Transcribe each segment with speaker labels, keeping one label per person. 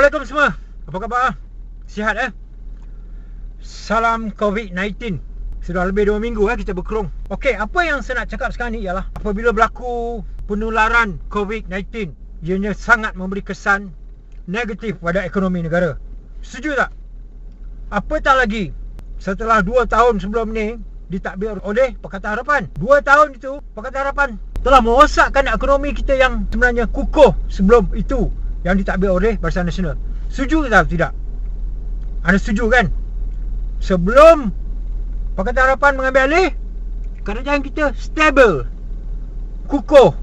Speaker 1: Assalamualaikum semua. Apa khabar? Sihat Salam COVID-19. Sudah lebih 2 minggu kita berkurung. Okey, apa yang saya nak cakap sekarang ni ialah apabila berlaku penularan COVID-19, ianya sangat memberi kesan negatif pada ekonomi negara. Setuju tak? Apatah lagi setelah 2 tahun sebelum ni ditadbir oleh Pakatan Harapan. 2 tahun itu Pakatan Harapan telah merosakkan ekonomi kita yang sebenarnya kukuh sebelum itu, yang ditadbir oleh Barisan Nasional. Setuju atau tidak? Anda setuju kan? Sebelum Pakatan Harapan mengambil alih, kerajaan kita stabil, kukuh.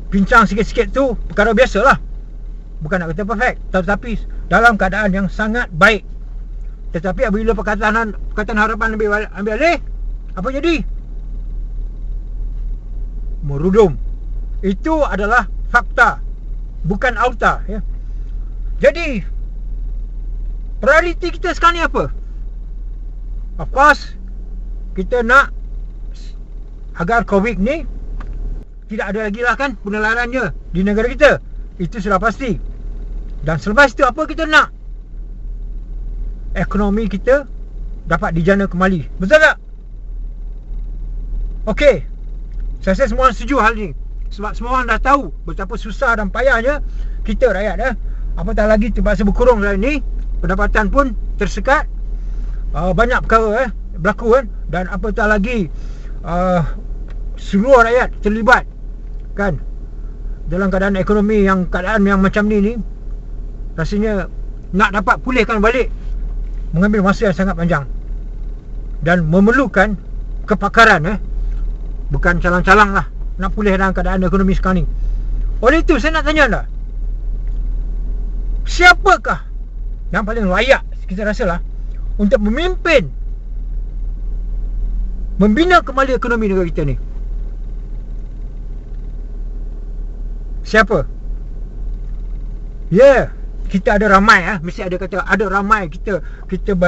Speaker 1: Pincang sikit-sikit tu perkara biasalah. Bukan nak kata perfect, tetapi dalam keadaan yang sangat baik. Tetapi apabila Pakatan Harapan ambil alih, apa jadi? Merudum. Itu adalah fakta, bukan auta ya. Jadi prioriti kita sekarang ni apa? Of course, kita nak agar COVID ni tidak ada lagi lah kan penularannya di negara kita. Itu sudah pasti. Dan selepas itu apa kita nak? Ekonomi kita dapat dijana kembali. Betul tak? Okey, saya rasa semua orang setuju hal ni. Sebab semua orang dah tahu betapa susah dan payahnya kita rakyat apatah lagi terpaksa berkurung dalam ni, pendapatan pun tersekat, banyak perkara berlaku dan apatah lagi seluruh rakyat terlibat kan dalam keadaan ekonomi yang macam ni rasanya nak dapat pulihkan balik mengambil masa yang sangat panjang dan memerlukan kepakaran bukan calang-calang lah nak pulih dalam keadaan ekonomi sekarang ni. Oleh itu saya nak tanya anda, siapakah yang paling layak kita rasalah untuk memimpin, membina kembali ekonomi negara kita ni? Siapa? Ya, kita ada ramai mesti ada kata ada ramai, kita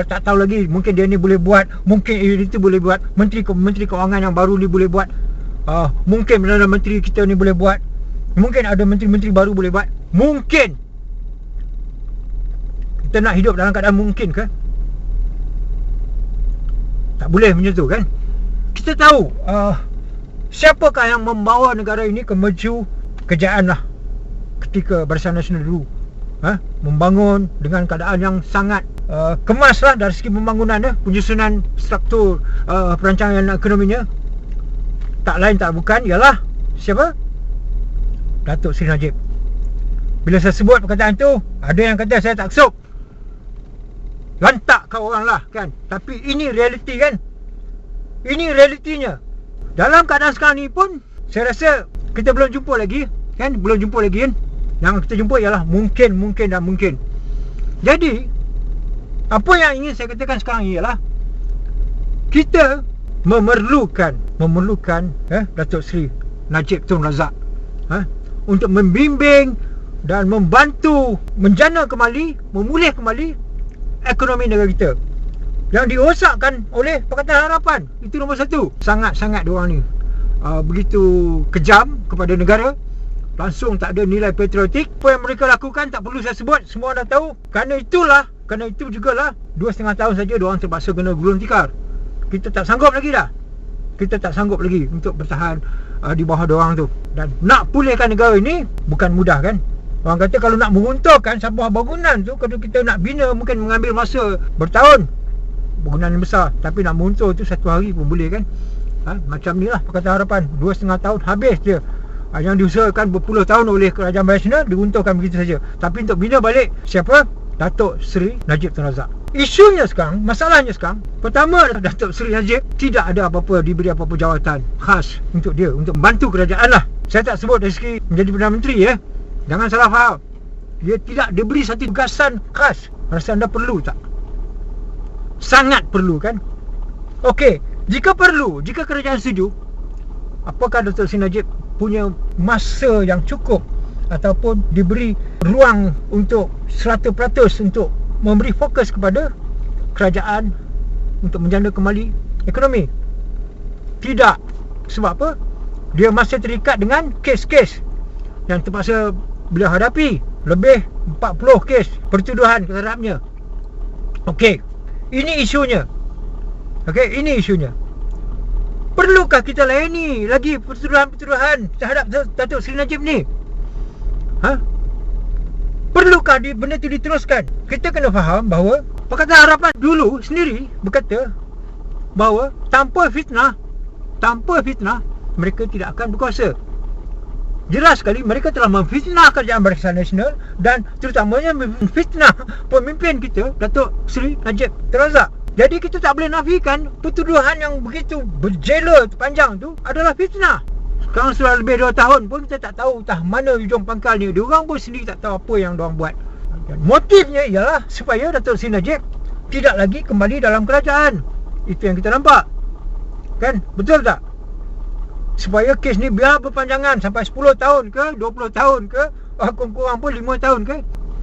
Speaker 1: tak tahu lagi, mungkin dia ni boleh buat, mungkin itu boleh buat, menteri kewangan yang baru ni boleh buat, mungkin Perdana Menteri kita ni boleh buat, mungkin ada menteri-menteri baru boleh buat. Mungkin kita nak hidup dalam keadaan mungkin ke? Tak boleh macam tu kan? Kita tahu siapakah yang membawa negara ini ke meju kejayaan lah ketika Barisan Nasional dulu membangun dengan keadaan yang sangat kemas lah dari segi pembangunan penyusunan struktur perancangan ekonominya. Tak lain tak bukan ialah siapa? Datuk Seri Najib. Bila saya sebut perkataan tu, ada yang kata saya tak kesuk, lantak kau orang lah kan. Tapi ini realiti kan. Ini realitinya. Dalam keadaan sekarang ni pun saya rasa kita belum jumpa lagi kan. Belum jumpa lagi kan. Yang kita jumpa ialah mungkin dan mungkin. Jadi apa yang ingin saya katakan sekarang ialah kita memerlukan Datuk Seri Najib Tun Razak untuk membimbing dan membantu menjana kembali, memulih kembali ekonomi negara kita yang dirosakkan oleh Pakatan Harapan. Itu nombor 1. Sangat-sangat diorang ni begitu kejam kepada negara, langsung tak ada nilai patriotik. Apa yang mereka lakukan tak perlu saya sebut, semua dah tahu. Kerana itu jugalah 2,5 tahun saja diorang terpaksa kena gulung tikar. Kita tak sanggup lagi dah. Kita tak sanggup lagi untuk bertahan di bawah diorang tu. Dan nak pulihkan negara ini bukan mudah kan. Orang kata kalau nak meruntuhkan sebuah bangunan tu, kalau kita nak bina mungkin mengambil masa bertahun, bangunan yang besar. Tapi nak meruntuh tu 1 hari pun boleh kan. Macam ni lah Pakatan Harapan, 2,5 tahun habis dia. Yang diusahakan berpuluh tahun oleh Kerajaan Nasional diruntuhkan begitu saja. Tapi untuk bina balik, siapa? Datuk Seri Najib Tun Razak. Isunya sekarang, masalahnya sekarang, pertama, Datuk Seri Najib tidak ada diberi apa-apa jawatan khas untuk dia, untuk membantu kerajaan lah. Saya tak sebut dari segi menjadi Perdana Menteri jangan salah faham. Dia tidak diberi satu tugasan khas. Rasa anda perlu tak? Sangat perlu kan? Okey, jika kerajaan setuju, apakah Datuk Seri Najib punya masa yang cukup ataupun diberi ruang untuk 100% untuk memberi fokus kepada kerajaan untuk menjana kembali ekonomi? Tidak. Sebab apa? Dia masih terikat dengan kes-kes yang terpaksa beliau hadapi lebih 40 kes pertuduhan terhadapnya. Okey, ini isunya. Okey, ini isunya. Perlukah kita layani lagi pertuduhan-pertuduhan terhadap Datuk Seri Najib ni? Perlukah benda tu diteruskan? Kita kena faham bahawa Pakatan Harapan dulu sendiri berkata bahawa tanpa fitnah mereka tidak akan berkuasa. Jelas sekali mereka telah memfitnah Kerajaan Barisan Nasional dan terutamanya memfitnah pemimpin kita, Datuk Seri Najib Tun Razak. Jadi kita tak boleh nafikan pertuduhan yang begitu berjela panjang tu adalah fitnah. Sekarang sudah lebih 2 tahun pun kita tak tahu entah mana hujung pangkal ni. Diorang pun sendiri tak tahu apa yang diorang buat. Dan motifnya ialah supaya Datuk Seri Najib tidak lagi kembali dalam kerajaan. Itu yang kita nampak. Kan? Betul tak? Supaya kes ni biar berpanjangan sampai 10 tahun ke 20 tahun ke, kurang-kurang pun 5 tahun ke.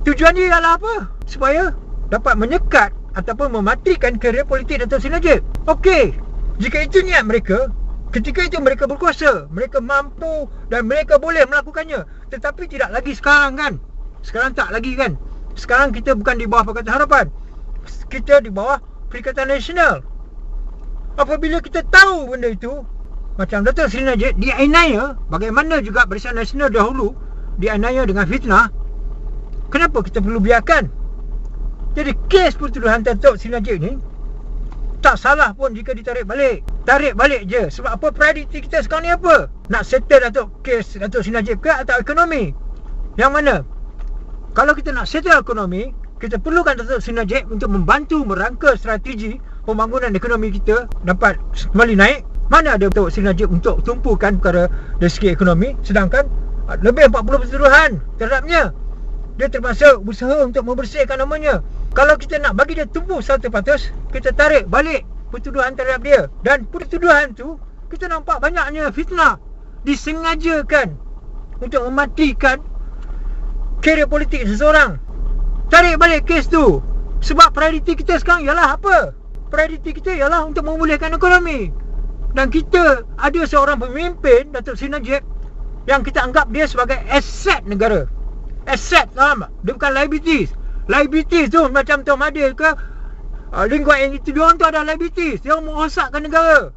Speaker 1: Tujuan dia ialah apa? Supaya dapat menyekat ataupun mematikan kerjaya politik Datuk Seri Najib. Okey, jika itu niat mereka, ketika itu mereka berkuasa, mereka mampu dan mereka boleh melakukannya. Tetapi tidak lagi sekarang kan. Sekarang tak lagi kan. Sekarang kita bukan di bawah Pakatan Harapan, kita di bawah Perikatan Nasional. Apabila kita tahu benda itu, macam Datuk Seri Najib dianiaya, bagaimana juga Barisan Nasional dahulu dianiaya dengan fitnah, kenapa kita perlu biarkan? Jadi kes pertuduhan Datuk Seri Najib ni tak salah pun jika ditarik balik. Tarik balik je. Sebab apa? Prioriti kita sekarang ni apa? Nak settle kes Datuk Seri Najib ke atau ekonomi? Yang mana? Kalau kita nak settle ekonomi, kita perlukan Datuk Seri Najib untuk membantu merangka strategi pembangunan ekonomi kita dapat kembali naik. Mana ada Datuk Seri Najib untuk tumpukan perkara dari segi ekonomi, sedangkan lebih 40 pertuduhan terhadapnya. Dia terpaksa usaha untuk membersihkan namanya. Kalau kita nak bagi dia tumpu 100%, kita tarik balik pertuduhan terhadap dia. Dan pertuduhan tu kita nampak banyaknya fitnah, disengajakan untuk mematikan kerjaya politik seseorang. Tarik balik kes tu. Sebab prioriti kita sekarang ialah apa? Prioriti kita ialah untuk memulihkan ekonomi. Dan kita ada seorang pemimpin, Datuk Seri Najib, yang kita anggap dia sebagai aset negara. Aset, faham tak? Dia bukan liabilities. Liabilities tu macam Tom Mahathir ke Lee Kuan Yew, itu diorang tu ada liabilities. Diorang merosakkan negara.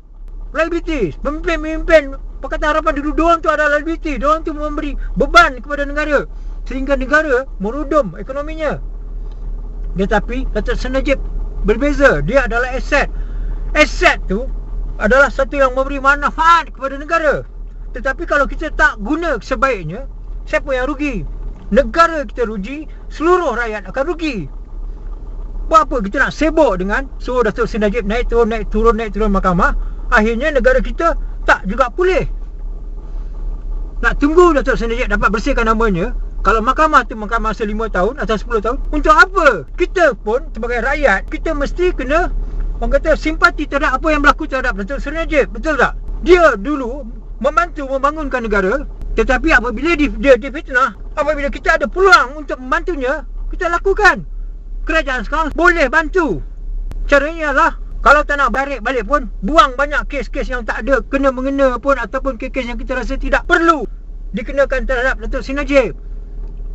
Speaker 1: Liabilities. Pemimpin-pemimpin Pakatan Harapan dulu, diorang tu ada liabilities. Diorang tu memberi beban kepada negara, sehingga negara merudum ekonominya. Tetapi Datuk Seri Najib berbeza. Dia adalah aset. Aset tu adalah satu yang memberi manfaat kepada negara. Tetapi kalau kita tak guna sebaiknya, siapa yang rugi? Negara kita rugi, seluruh rakyat akan rugi. Buat apa kita nak sibuk dengan suruh Datuk Seri Najib naik turun mahkamah, akhirnya negara kita tak juga pulih. Nak tunggu Datuk Seri Najib dapat bersihkan namanya. Kalau mahkamah tu mahkamah masa 5 tahun atau 10 tahun, untuk apa? Kita pun sebagai rakyat, kita mesti kena, orang kata, simpati terhadap apa yang berlaku terhadap Datuk Seri Najib. Betul tak? Dia dulu membantu membangunkan negara, tetapi apabila dia difitnah, apabila kita ada peluang untuk membantunya, kita lakukan. Kerajaan sekarang boleh bantu. Caranya ialah, kalau tak nak balik pun, buang banyak kes-kes yang tak ada kena-mengena pun, ataupun kes-kes yang kita rasa tidak perlu dikenakan terhadap Datuk Seri Najib.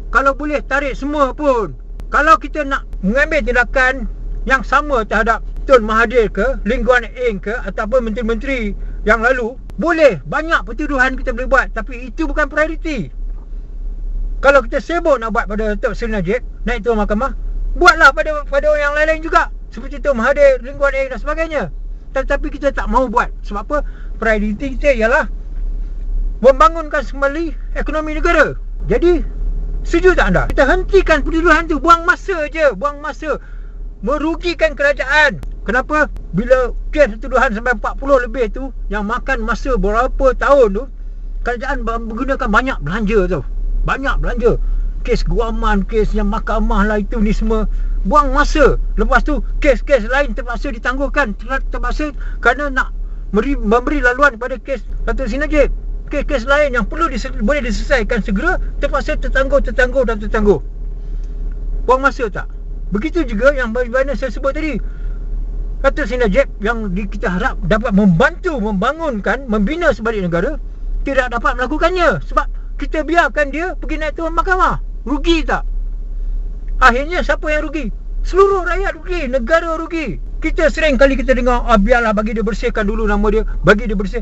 Speaker 1: Kalau boleh tarik semua pun. Kalau kita nak mengambil tindakan yang sama terhadap Tun Mahathir ke, Lee Kuan Yew ke, ataupun menteri-menteri yang lalu, boleh, banyak pertuduhan kita boleh buat, tapi itu bukan prioriti. Kalau kita sibuk nak buat pada Datuk Seri Najib naik turun mahkamah, buatlah pada orang yang lain-lain juga, seperti Tun Mahathir, Lee Kuan Yew dan sebagainya. Tetapi kita tak mahu buat. Sebab apa? Prioriti kita ialah membangunkan kembali ekonomi negara. Jadi, setuju tak anda? Kita hentikan pertuduhan tu. Buang masa je. Buang masa. Merugikan kerajaan. Kenapa? Bila kes pertuduhan sampai 40 lebih tu, yang makan masa berapa tahun tu, kerajaan menggunakan banyak belanja tu. Banyak belanja. Kes guaman, kes yang mahkamah lah, itu ni semua. Buang masa. Lepas tu kes-kes lain terpaksa ditangguhkan. Terpaksa kerana nak memberi laluan kepada kes Datuk Seri Najib. Kes-kes lain yang perlu boleh diselesaikan segera, terpaksa tertangguh. Buang masa tak? Begitu juga yang bagaimana saya sebut tadi, Datuk Seri Najib yang kita harap dapat membantu membangunkan, membina sebalik negara, tidak dapat melakukannya sebab kita biarkan dia pergi naik turun mahkamah. Rugi tak? Akhirnya siapa yang rugi? Seluruh rakyat rugi, negara rugi. Kita sering kali kita dengar, biarlah bagi dia bersihkan dulu nama dia, bagi dia bersih.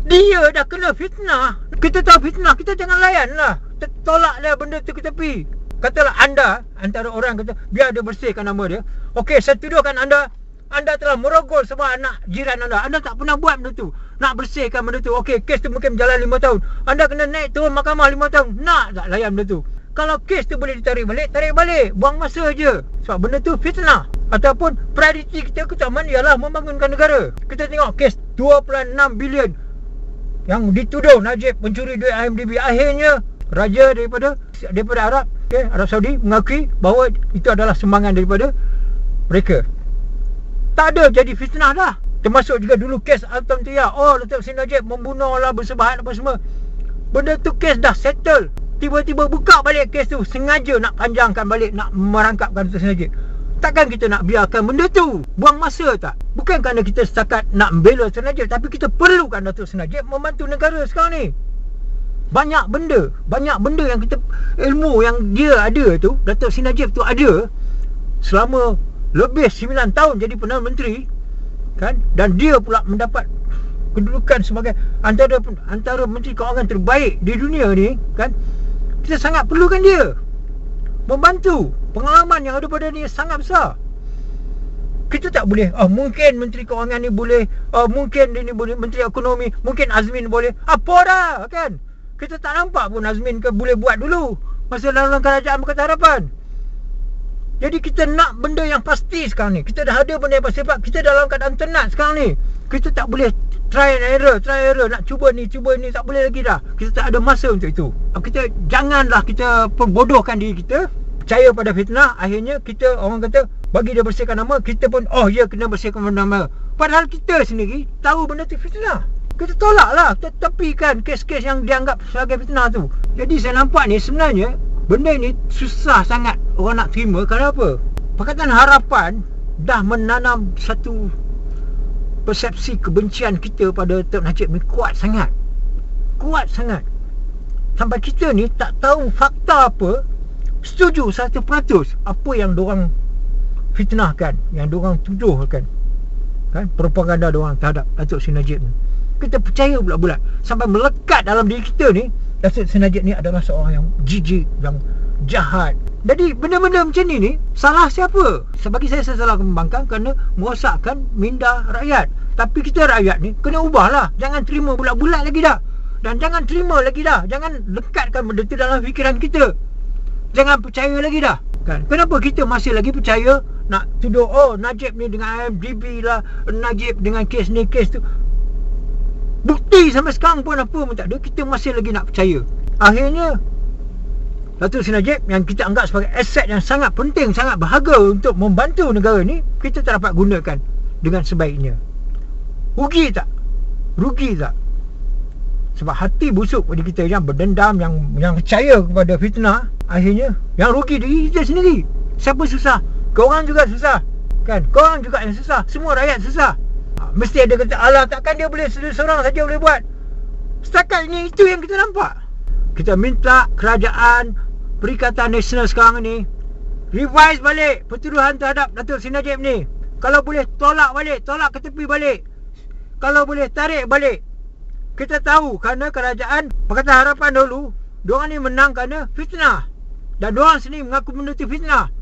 Speaker 1: Dia dah kena fitnah. Kita tahu fitnah, kita jangan layan lah. Tolaklah benda tu ke tepi. Katalah anda, antara orang kata, biar dia bersihkan nama dia. Okey, saya tuduhkan anda telah merogol semua anak jiran anda. Anda tak pernah buat benda tu. Nak bersihkan benda tu. Okey, kes tu mungkin berjalan 5 tahun. Anda kena naik turun mahkamah 5 tahun. Nak tak layan benda tu? Kalau kes tu boleh ditarik balik, tarik balik. Buang masa je. Sebab benda tu fitnah. Ataupun prioriti kita keutamaan ialah membangunkan negara. Kita tengok kes 2.6 bilion yang dituduh Najib mencuri duit IMDb. Akhirnya raja daripada Arab, Arab Saudi mengakui bahawa itu adalah sumbangan daripada mereka. Tak ada jadi fitnah dah. Termasuk juga dulu kes Alton Tia. Datuk Seri Najib membunuh lah, bersebahat apa semua. Benda tu kes dah settle. Tiba-tiba buka balik kes tu, sengaja nak panjangkan balik, nak merangkapkan Datuk Seri Najib. Takkan kita nak biarkan benda tu? Buang masa tak? Bukan kerana kita setakat nak membela Seri Najib, tapi kita perlukan Datuk Seri Najib membantu negara sekarang ni. Banyak benda yang kita, ilmu yang dia ada tu, Datuk Seri Najib tu ada selama lebih 9 tahun jadi Perdana Menteri, kan? Dan dia pula mendapat kedudukan sebagai antara menteri kewangan terbaik di dunia ni, kan? Kita sangat perlukan dia membantu. Pengalaman yang ada pada dia sangat besar. Kita tak boleh, mungkin menteri kewangan ni boleh, mungkin dia ni boleh, menteri ekonomi, mungkin Azmin boleh. Apa dah, kan? Kita tak nampak pun Azmin ke boleh buat dulu masa dalam kerajaan Pakatan Harapan. Jadi kita nak benda yang pasti sekarang ni. Kita dah ada benda yang pasti, sebab kita dalam keadaan tenat sekarang ni. Kita tak boleh try and error. Nak cuba ni, tak boleh lagi dah. Kita tak ada masa untuk itu. Janganlah kita perbodohkan diri kita, percaya pada fitnah. Akhirnya kita, orang kata, bagi dia bersihkan nama, kita pun, ya kena bersihkan nama. Padahal kita sendiri tahu benda tu fitnah. Kita tolaklah, kita tepikan kes-kes yang dianggap sebagai fitnah tu. Jadi saya nampak ni sebenarnya benda ni susah sangat orang nak terima. Kenapa? Pakatan Harapan dah menanam satu persepsi kebencian kita pada Datuk Najib ni kuat sangat. Sampai kita ni tak tahu fakta apa, setuju 100% apa yang diorang fitnahkan, yang diorang tuduhkan, kan? Propaganda diorang terhadap Datuk Seri Najib ni. Kita percaya bulat-bulat sampai melekat dalam diri kita ni, Datuk Seri Najib ni adalah seorang yang jijik, yang jahat. Jadi benda-benda macam ni salah siapa? Bagi saya salah kembangkan kerana merosakkan minda rakyat. Tapi kita rakyat ni kena ubahlah. Jangan terima bulat-bulat lagi dah. Dan jangan terima lagi dah. Jangan lekatkan benda tu dalam fikiran kita. Jangan percaya lagi dah, kan? Kenapa kita masih lagi percaya nak tuduh Najib ni dengan IMDb lah, Najib dengan kes ni, kes tu. Bukti sampai sekarang pun apa pun tak ada. Kita masih lagi nak percaya. Akhirnya Datuk Seri Najib yang kita anggap sebagai aset yang sangat penting, sangat berharga untuk membantu negara ni, kita tak dapat gunakan dengan sebaiknya. Rugi tak? Sebab hati busuk pada kita yang berdendam, yang percaya kepada fitnah. Akhirnya yang rugi diri kita sendiri. Siapa susah? Korang juga susah, kan? Korang juga yang susah. Semua rakyat susah. Mesti ada kata, alah takkan dia boleh seorang saja boleh buat. Setakat ini itu yang kita nampak. Kita minta kerajaan Perikatan Nasional sekarang ni revise balik pertuduhan terhadap Datuk Seri Najib ni. Kalau boleh tolak balik, tolak ke tepi balik. Kalau boleh tarik balik. Kita tahu kerana kerajaan Pakatan Harapan dahulu, diorang ni menang kerana fitnah. Dan diorang sendiri mengaku benda tu fitnah.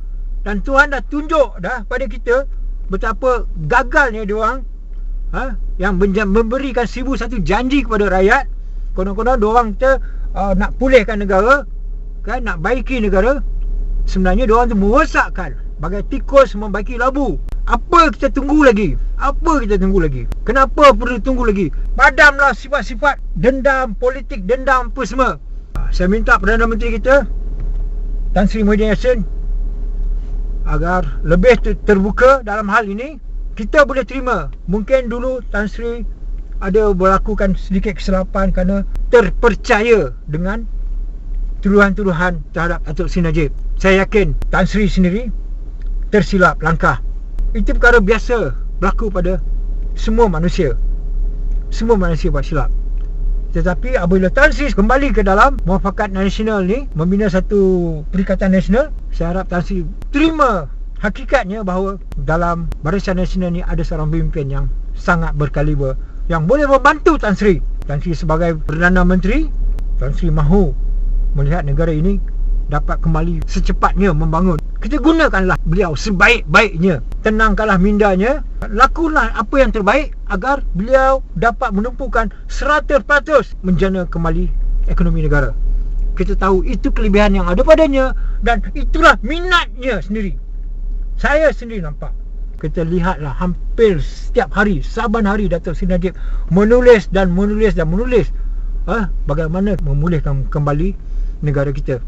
Speaker 1: Dan Tuhan dah tunjuk dah pada kita betapa gagalnya diorang, yang memberikan 1001 janji kepada rakyat. Konon-konon diorang kita nak pulihkan negara, kan, nak baiki negara. Sebenarnya diorang tu merosakkan, bagai tikus membaiki labu. Apa kita tunggu lagi? Kenapa perlu tunggu lagi? Padamlah sifat-sifat dendam politik, dendam apa semua. Saya minta Perdana Menteri kita Tan Sri Muhyiddin Yassin agar lebih terbuka dalam hal ini. Kita boleh terima, mungkin dulu Tan Sri ada melakukan sedikit kesilapan kerana terpercaya dengan tuduhan-tuduhan terhadap Datuk Seri Najib. Saya yakin Tan Sri sendiri tersilap langkah. Itu perkara biasa berlaku pada semua manusia. Semua manusia buat silap. Tetapi apabila Tan Sri kembali ke dalam Muafakat Nasional ni, membina satu Perikatan Nasional, saya harap Tan Sri terima hakikatnya bahawa dalam Barisan Nasional ni ada seorang pemimpin yang sangat berkaliber, yang boleh membantu Tan Sri. Tan Sri sebagai Perdana Menteri, Tan Sri mahu melihat negara ini dapat kembali secepatnya membangun. Kita gunakanlah beliau sebaik-baiknya. Tenangkanlah mindanya, lakukanlah apa yang terbaik agar beliau dapat menumpukan 100% menjana kembali ekonomi negara. Kita tahu itu kelebihan yang ada padanya dan itulah minatnya sendiri. Saya sendiri nampak. Kita lihatlah hampir setiap hari, saban hari Datuk Seri Najib menulis bagaimana memulihkan kembali negara kita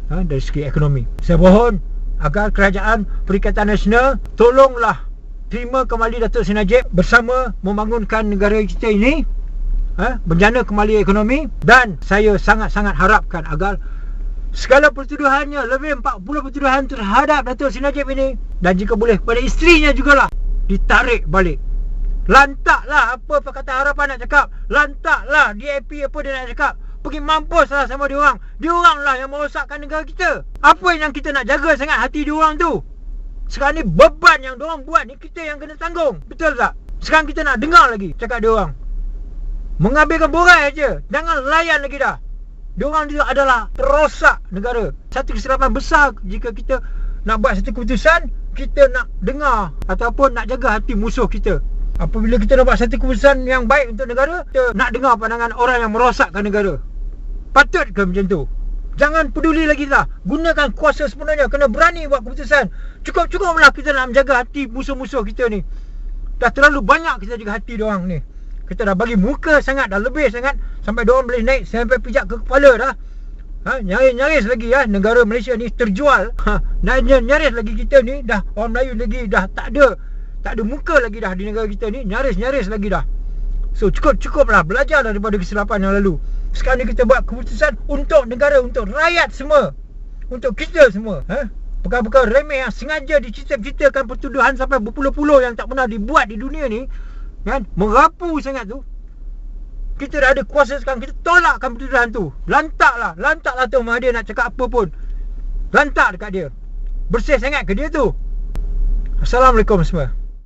Speaker 1: dari segi ekonomi. Saya mohon agar Kerajaan Perikatan Nasional tolonglah terima kembali Datuk Seri Najib bersama membangunkan negara kita ini, menjana kembali ekonomi. Dan saya sangat-sangat harapkan agar segala pertuduhannya, lebih 40 pertuduhan terhadap Datuk Seri Najib ini, dan jika boleh pada isterinya jugalah, ditarik balik. Lantaklah apa Pakatan Harapan nak cakap, lantaklah DAP apa dia nak cakap, pergi mampuslah sama diorang. Dioranglah yang merosakkan negara kita. Apa yang kita nak jaga sangat hati diorang tu? Sekarang ni beban yang diorang buat ni kita yang kena tanggung. Betul tak? Sekarang kita nak dengar lagi cakap diorang. Mengambilkan borai aja, jangan layan lagi dah. Diorang itu adalah perosak negara. Satu kesilapan besar jika kita nak buat satu keputusan, kita nak dengar ataupun nak jaga hati musuh kita. Apabila kita nak buat satu keputusan yang baik untuk negara, kita nak dengar pandangan orang yang merosakkan negara. Patut ke macam tu? Jangan peduli lagi lah. Gunakan kuasa sepenuhnya. Kena berani buat keputusan. Cukup-cukuplah kita nak menjaga hati musuh-musuh kita ni. Dah terlalu banyak kita jaga hati diorang ni. Kita dah bagi muka sangat, dah lebih sangat, sampai diorang boleh naik sampai pijak ke kepala dah. Nyaris lagi negara Malaysia ni terjual. Nyaris lagi kita ni dah, orang Melayu lagi dah tak ada muka lagi dah di negara kita ni. Nyaris lagi dah. So cukup-cukuplah, belajar daripada kesilapan yang lalu. Sekarang ni kita buat keputusan untuk negara, untuk rakyat semua, untuk kita semua. Perkara-perkara remeh yang sengaja diciptakan pertuduhan sampai berpuluh-puluh yang tak pernah dibuat di dunia ni, merapu sangat tu. Kita dah ada kuasa sekarang, kita tolakkan pertuduhan tu. Lantaklah Tuan Mahathir nak cakap apa pun, lantak dekat dia. Bersih sangat ke dia tu? Assalamualaikum semua.